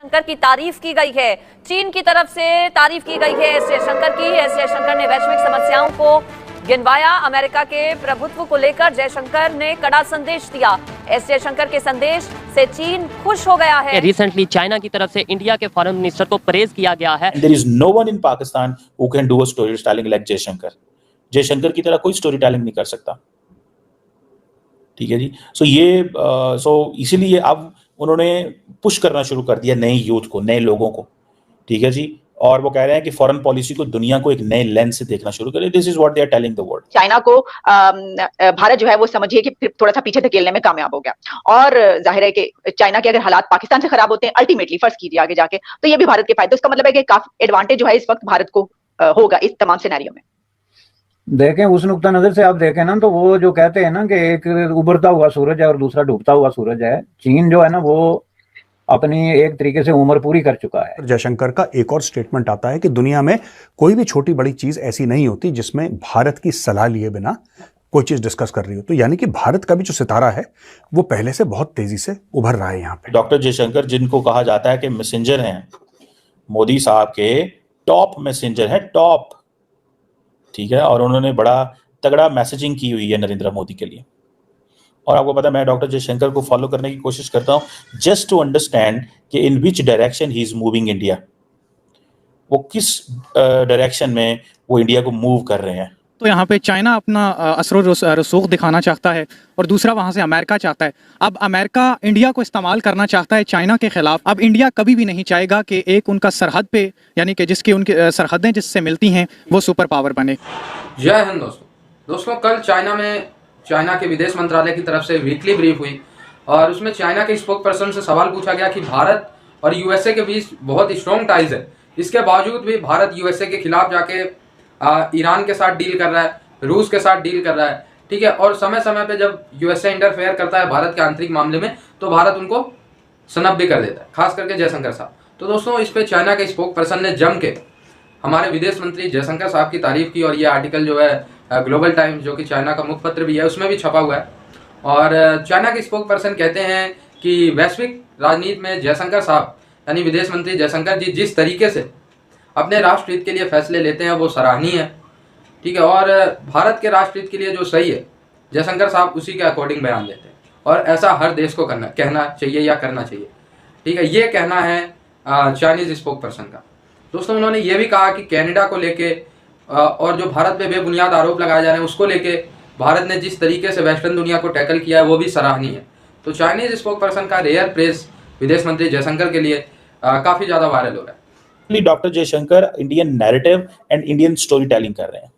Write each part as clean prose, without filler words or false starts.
जयशंकर की तारीफ की गई है, चीन की तरफ से तारीफ की गई है एस जयशंकर की। एस जयशंकर ने वैश्विक समस्याओं को गिनवाया। अमेरिका के प्रभुत्व को लेकर जयशंकर ने कड़ा संदेश दिया। एस जयशंकर के संदेश से चीन खुश हो गया है। रिसेंटली चाइना की तरफ से इंडिया के फॉरेन मिनिस्टर को प्रेज किया गया है। There is no one in Pakistan who can do a storytelling like Jaishankar. Jaishankar की तरह कोई स्टोरी टेलिंग नहीं कर सकता। ठीक है जी। इसीलिए अब उन्होंने पुश करना शुरू कर दिया नए यूथ को, नए लोगों को। ठीक है जी। और वो कह रहे हैं कि फॉरेन पॉलिसी को दुनिया को एक नए लेंस से देखना शुरू करें। This is what they are telling the world. China को भारत जो है वो समझिए कि थोड़ा सा पीछे धकेलने में कामयाब हो गया। और जाहिर है कि चाइना के अगर हालात पाकिस्तान से खराब होते हैं अल्टीमेटली फर्ज कीजिए आगे जाके, तो ये भी भारत के फायदे। इसका मतलब है कि काफी एडवांटेज जो है इस वक्त भारत को होगा इस तमाम सिनेरियो में। देखें उस नुक्ता नजर से आप देखें ना, तो वो जो कहते हैं ना कि एक उभरता हुआ सूरज है और दूसरा डूबता हुआ सूरज है। चीन जो है ना वो अपनी एक तरीके से उम्र पूरी कर चुका है। जयशंकर का एक और स्टेटमेंट आता है कि दुनिया में कोई भी छोटी बड़ी चीज ऐसी नहीं होती जिसमें भारत की सलाह लिए बिना कोई चीज डिस्कस कर रही हो। तो यानी कि भारत का भी जो सितारा है वो पहले से बहुत तेजी से उभर रहा है यहाँ पे। डॉक्टर जयशंकर, जिनको कहा जाता है कि मैसेंजर हैं, मोदी साहब के टॉप मैसेंजर हैं, टॉप। ठीक है। और उन्होंने बड़ा तगड़ा मैसेजिंग की हुई है नरेंद्र मोदी के लिए। और आपको पता है मैं डॉक्टर जयशंकर को फॉलो करने की कोशिश करता हूं जस्ट टू अंडरस्टैंड कि in which direction he is moving India. वो किस डायरेक्शन में वो इंडिया को मूव कर रहे हैं। तो यहाँ पे चाइना अपना असर रसूख दिखाना चाहता है और दूसरा वहाँ से अमेरिका चाहता है। अब अमेरिका इंडिया को इस्तेमाल करना चाहता है चाइना के खिलाफ। अब इंडिया कभी भी नहीं चाहेगा कि एक उनका सरहद पे, यानी कि जिसकी उनकी सरहदें जिससे मिलती हैं, वो सुपर पावर बने। जय हिंद दोस्तों, कल चाइना के विदेश मंत्रालय की तरफ से वीकली ब्रीफ हुई और उसमें चाइना के स्पोक पर्सन से सवाल पूछा गया कि भारत और यूएसए के बीच बहुत स्ट्रॉन्ग टाइज है, इसके बावजूद भी भारत यूएसए के खिलाफ जाके ईरान के साथ डील कर रहा है, रूस के साथ डील कर रहा है। ठीक है। और समय समय पे जब यूएसए इंटरफेयर करता है भारत के आंतरिक मामले में तो भारत उनको सनब भी कर देता है, खास करके जयशंकर साहब। तो दोस्तों इस पे चाइना के स्पोक पर्सन ने जम के हमारे विदेश मंत्री जयशंकर साहब की तारीफ की और ये आर्टिकल जो है ग्लोबल टाइम्स, जो कि चाइना का मुखपत्र भी है, उसमें भी छपा हुआ है। और चाइना के स्पोक पर्सन कहते हैं कि वैश्विक राजनीति में जयशंकर साहब यानी विदेश मंत्री जयशंकर जी जिस तरीके से अपने राष्ट्र हित के लिए फैसले लेते हैं वो सराहनीय है। ठीक है। और भारत के राष्ट्र हित के लिए जो सही है जयशंकर साहब उसी के अकॉर्डिंग बयान देते हैं और ऐसा हर देश को कहना चाहिए या करना चाहिए। ठीक है। ये कहना है चाइनीज स्पोक पर्सन का। दोस्तों उन्होंने ये भी कहा कि कनाडा को लेके और जो भारत पे बेबुनियाद आरोप लगाए जा रहे हैं उसको लेके भारत ने जिस तरीके से वेस्टर्न दुनिया को टैकल किया है वो भी सराहनीय है। तो चाइनीज स्पोक पर्सन का रेयर प्रेस विदेश मंत्री जयशंकर के लिए काफी ज्यादा वायरल हो रहा है। Doctor Jaishankar Indian narrative and Indian story telling कर रहे हैं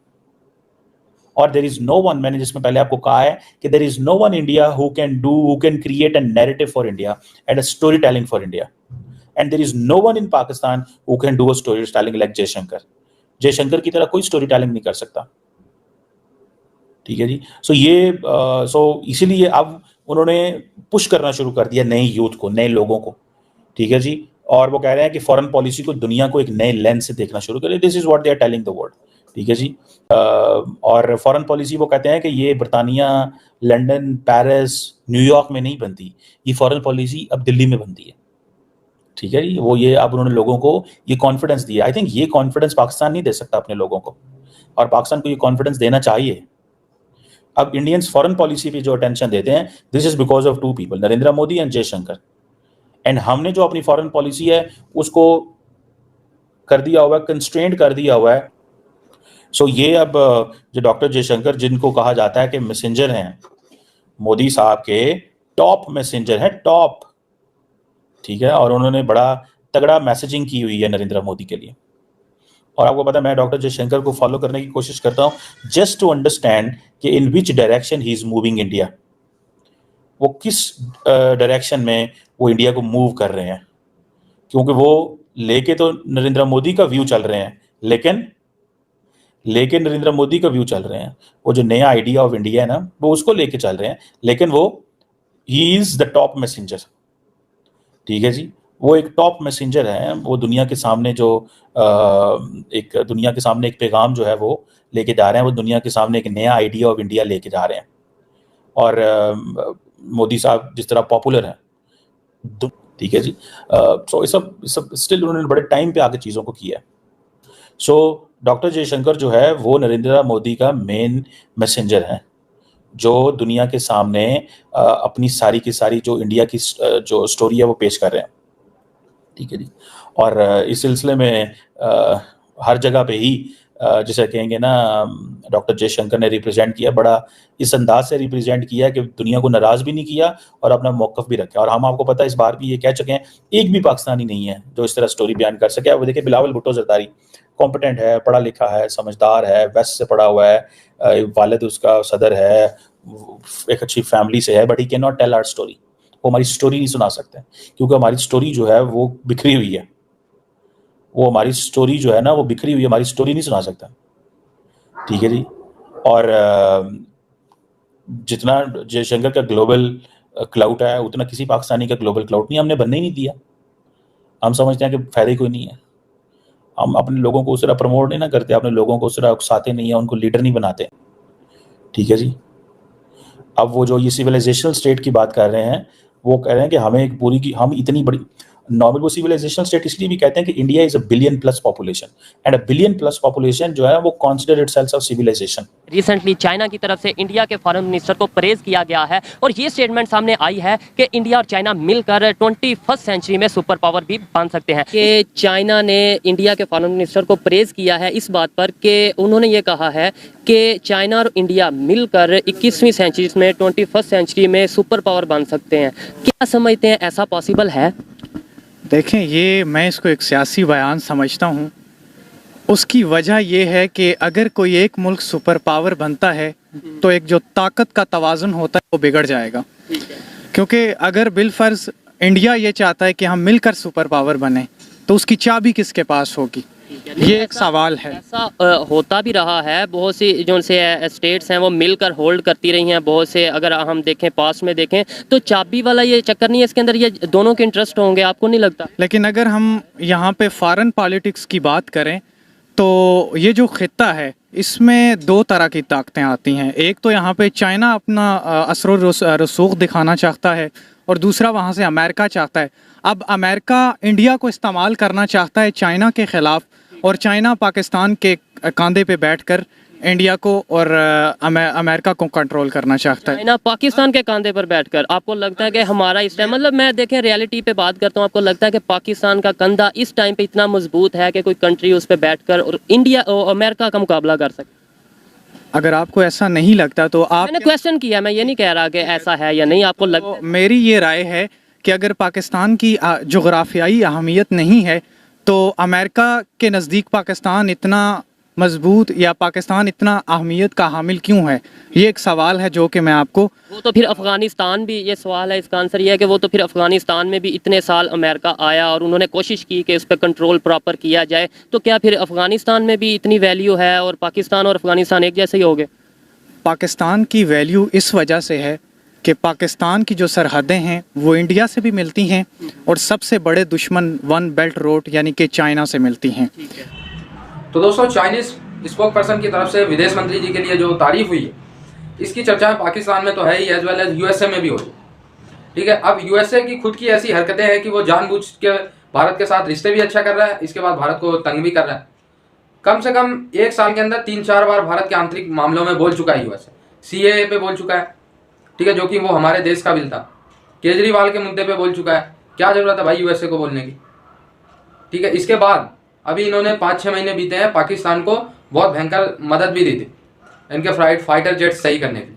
और देयर इज नो वन, मैंने जिसमें पहले आपको कहा है कि there is no one India who can create a narrative for India and a story telling for India and there is no one in Pakistan who can do a story telling like Jaishankar. Jaishankar की तरह कोई story telling नहीं कर सकता। ठीक है जी। इसीलिए अब उन्होंने पुश करना शुरू कर दिया नए यूथ को, नए लोगों को। ठीक है जी। और वो कह रहे हैं कि फॉरेन पॉलिसी को दुनिया को एक नए लेंस से देखना शुरू करें। This is what they are telling the world. ठीक है जी। और फॉरेन पॉलिसी वो कहते हैं कि ये बरतानिया, लंदन, पेरिस, न्यूयॉर्क में नहीं बनती, ये फॉरेन पॉलिसी अब दिल्ली में बनती है। ठीक है जी। वो ये अब उन्होंने लोगों को ये कॉन्फिडेंस दिया। आई थिंक ये कॉन्फिडेंस पाकिस्तान नहीं दे सकता अपने लोगों को और पाकिस्तान को ये कॉन्फिडेंस देना चाहिए। अब इंडियंस फॉरेन पॉलिसी पे जो अटेंशन देते हैं this is because of two people, Narendra Modi and Jaishankar. And हमने जो अपनी फॉरेन पॉलिसी है उसको कर दिया हुआ है, कंस्ट्रेंट कर दिया हुआ है। ये अब जो डॉक्टर जयशंकर, जिनको कहा जाता है कि मैसेंजर हैं, मोदी साहब के टॉप मैसेंजर हैं, टॉप। ठीक है। और उन्होंने बड़ा तगड़ा मैसेजिंग की हुई है नरेंद्र मोदी के लिए। और आपको पता है मैं डॉक्टर जयशंकर को फॉलो करने की कोशिश करता हूं जस्ट टू अंडरस्टैंड कि in which direction he is moving India. वो किस डायरेक्शन में वो इंडिया को मूव कर रहे हैं, क्योंकि वो लेके तो नरेंद्र मोदी का व्यू चल रहे हैं, लेकिन नरेंद्र मोदी का व्यू चल रहे हैं, वो जो नया आइडिया ऑफ इंडिया है ना वो उसको लेके चल रहे हैं, लेकिन वो he is the top messenger. ठीक है जी। वो एक टॉप मैसेंजर है। वो दुनिया के सामने एक पैगाम जो है वो लेके जा रहे हैं। वो दुनिया के सामने एक नया आइडिया ऑफ इंडिया लेके जा रहे हैं। और मोदी साहब जिस तरह पॉपुलर हैं ठीक है जी। सो इस सब स्टिल उन्होंने बड़े टाइम पे आके चीज़ों को किया है। सो डॉक्टर जयशंकर जो है वो नरेंद्र मोदी का मेन मैसेंजर है, जो दुनिया के सामने अपनी सारी की सारी जो इंडिया की जो स्टोरी है वो पेश कर रहे हैं, ठीक है जी। और इस सिलसिले में हर जगह पे ही जैसे कहेंगे ना, डॉक्टर जयशंकर ने रिप्रेजेंट किया, बड़ा इस अंदाज से रिप्रेजेंट किया कि दुनिया को नाराज़ भी नहीं किया और अपना मौक़िफ़ भी रखा। और हम आपको पता है इस बार भी ये कह चुके हैं, एक भी पाकिस्तानी नहीं है जो इस तरह स्टोरी बयान कर सके। वो देखिए बिलावल भुट्टो जरदारी कॉम्पिटेंट है, पढ़ा लिखा है, समझदार है, वेस्ट से पढ़ा हुआ है, वालिद उसका सदर है, एक अच्छी फैमिली से है, but he can not tell our story. वो हमारी स्टोरी नहीं सुना सकते क्योंकि हमारी स्टोरी जो है वो बिखरी हुई है। वो हमारी स्टोरी जो है ना वो बिखरी हुई है, हमारी स्टोरी नहीं सुना सकता, ठीक है जी। और जितना जयशंकर का ग्लोबल क्लाउट है उतना किसी पाकिस्तानी का ग्लोबल क्लाउट नहीं, हमने बनने ही नहीं दिया। हम समझते हैं कि फ़ायदा ही कोई नहीं है। हम अपने लोगों को उस तरह प्रमोट नहीं ना करते, अपने लोगों को उस तरह उकसाते नहीं है, उनको लीडर नहीं बनाते, ठीक है जी। अब वो जो ये सिविलाइजेशनल स्टेट की बात कर रहे हैं, वो कह रहे हैं कि हमें एक पूरी की हम इतनी बड़ी नॉर्मल, वो सिविलाइजेशनल स्टेट इसलिए भी कहते हैं कि India is a billion plus population, and a billion plus population जो है वो consider itself of civilization. Recently China की तरफ से इंडिया के फॉरेन मिनिस्टर को प्रेज किया गया है और ये स्टेटमेंट सामने आई है कि इंडिया और चाइना मिलकर 21वीं सेंचुरी में सुपर पावर भी बन सकते हैं। कि चाइना ने इंडिया के फॉरेन मिनिस्टर को प्रेज किया है इस बात पर कि उन्होंने ये कहा है कि चाइना और इंडिया मिलकर 21वीं सेंचुरी में 21वीं सेंचुरी में सुपर पावर बन सकते हैं। क्या समझते हैं, ऐसा पॉसिबल है? देखें, ये मैं इसको एक सियासी बयान समझता हूँ। उसकी वजह ये है कि अगर कोई एक मुल्क सुपर पावर बनता है तो एक जो ताकत का तवाज़ुन होता है वो बिगड़ जाएगा। क्योंकि अगर बिलफर्ज इंडिया ये चाहता है कि हम मिलकर सुपर पावर बने तो उसकी चाबी किसके पास होगी, ये एक सवाल है। ऐसा होता भी रहा है, बहुत सी जो से स्टेट्स हैं वो मिलकर होल्ड करती रही हैं। बहुत से अगर हम देखें पास्ट में देखें तो चाबी वाला ये चक्कर नहीं है, इसके अंदर ये दोनों के इंटरेस्ट होंगे, आपको नहीं लगता? लेकिन अगर हम यहाँ पे फॉरेन पॉलिटिक्स की बात करें तो ये जो खित्ता है इसमें दो तरह की ताकतें आती हैं। एक तो यहाँ पे चाइना अपना असर रसूख दिखाना चाहता है और दूसरा वहाँ से अमेरिका चाहता है। अब अमेरिका इंडिया को इस्तेमाल करना चाहता है चाइना के ख़िलाफ़, और चाइना पाकिस्तान के कंधे पे बैठकर इंडिया को और अमेरिका को कंट्रोल करना चाहता है। चाइना पाकिस्तान के कंधे पर बैठकर, आपको लगता है कि हमारा इस टाइम, मतलब मैं देखें रियलिटी पे बात करता हूँ, आपको लगता है कि पाकिस्तान का कंधा इस टाइम पे इतना मजबूत है कि कोई कंट्री उस पर बैठकर और इंडिया और अमेरिका का मुकाबला कर सकती? अगर आपको ऐसा नहीं लगता तो आप, मैंने क्वेश्चन किया, मैं ये नहीं कह रहा कि ऐसा है या नहीं, आपको लगता है? मेरी ये राय है कि अगर पाकिस्तान की जोग्राफियाई अहमियत नहीं है तो अमेरिका के नज़दीक पाकिस्तान इतना मजबूत या पाकिस्तान इतना अहमियत का हामिल क्यों है, ये एक सवाल है जो कि मैं आपको। वो तो फिर अफ़गानिस्तान भी, ये सवाल है, इसका आंसर ये है कि वो तो फिर अफ़गानिस्तान में भी इतने साल अमेरिका आया और उन्होंने कोशिश की कि उस पर कंट्रोल प्रॉपर किया जाए, तो क्या फिर अफ़गानिस्तान में भी इतनी वैल्यू है और पाकिस्तान और अफ़गानिस्तान एक जैसे ही हो गए? पाकिस्तान की वैल्यू इस वजह से है कि पाकिस्तान की जो सरहदें हैं वो इंडिया से भी मिलती हैं और सबसे बड़े दुश्मन वन बेल्ट रोड यानी कि चाइना से मिलती हैं। तो दोस्तों, चाइनीज स्पोक पर्सन की तरफ से विदेश मंत्री जी के लिए जो तारीफ हुई है, इसकी चर्चा पाकिस्तान में तो है ही, एज वेल एज यूएसए में भी हो रही, ठीक है। अब यूएसए की खुद की ऐसी हरकतें हैं कि वो जानबूझ के भारत के साथ रिश्ते भी अच्छा कर रहा है, इसके बाद भारत को तंग भी कर रहा है। कम से कम एक साल के अंदर 3-4 बार भारत के आंतरिक मामलों में बोल चुका है यूएसए। सीएए पे बोल चुका है, ठीक है, जो कि वो हमारे देश का बिल था। केजरीवाल के मुद्दे पे बोल चुका है। क्या जरूरत है भाई यूएसए को बोलने की, ठीक है। इसके बाद अभी इन्होंने 5-6 महीने बीते हैं, पाकिस्तान को बहुत भयंकर मदद भी दी थी इनके फाइटर जेट सही करने के लिए,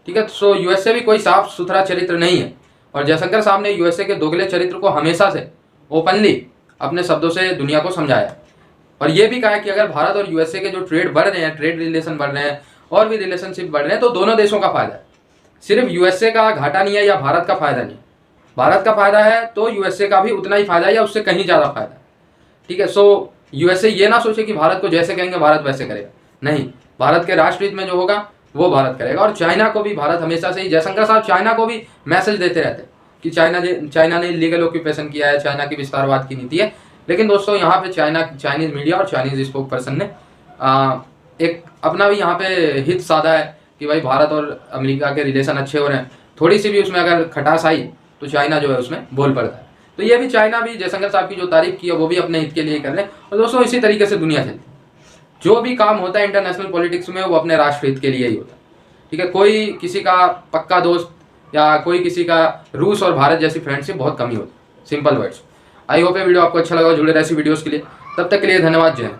ठीक है। सो यूएसए भी कोई साफ सुथरा चरित्र नहीं है और जयशंकर साहब ने यूएसए के दोगले चरित्र को हमेशा से ओपनली अपने शब्दों से दुनिया को समझाया और ये भी कहा है कि अगर भारत और यूएसए के जो ट्रेड बढ़ रहे हैं, ट्रेड रिलेशन बढ़ रहे हैं और भी रिलेशनशिप बढ़ रहे हैं, तो दोनों देशों का फायदा है। सिर्फ यूएसए का घाटा नहीं है या भारत का फायदा नहीं है। भारत का फायदा है तो यूएसए का भी उतना ही फायदा है या उससे कहीं ज़्यादा फायदा है, ठीक है। सो यूएसए ये ना सोचे कि भारत को जैसे कहेंगे भारत वैसे करेगा, नहीं, भारत के राष्ट्र हित में जो होगा वो भारत करेगा। और चाइना को भी भारत हमेशा से ही, जयशंकर साहब चाइना को भी मैसेज देते रहते हैं कि चाइना ने लीगल ऑक्यूपेशन किया है, चाइना की विस्तारवाद की नीति है। लेकिन दोस्तों, यहाँ पे चाइनीज मीडिया और चाइनीज स्पोक पर्सन ने एक अपना भी यहाँ पे हित साधा है कि भाई भारत और अमेरिका के रिलेशन अच्छे हो रहे हैं, थोड़ी सी भी उसमें अगर खटास आई तो चाइना जो है उसमें बोल पड़ता है। तो ये भी चाइना भी जयशंकर साहब की जो तारीफ की है वो भी अपने हित के लिए कर रहे हैं। और दोस्तों इसी तरीके से दुनिया चलती है, जो भी काम होता है इंटरनेशनल पॉलिटिक्स में वो अपने राष्ट्र हित के लिए ही होता है। ठीक है, कोई किसी का पक्का दोस्त या कोई किसी का रूस और भारत जैसी फ्रेंडशिप बहुत कम ही होती है। Simple words. आई होप ये वीडियो आपको अच्छा लगा, जुड़े रहे ऐसी वीडियोस के लिए। तब तक के लिए धन्यवाद, जय हिंद।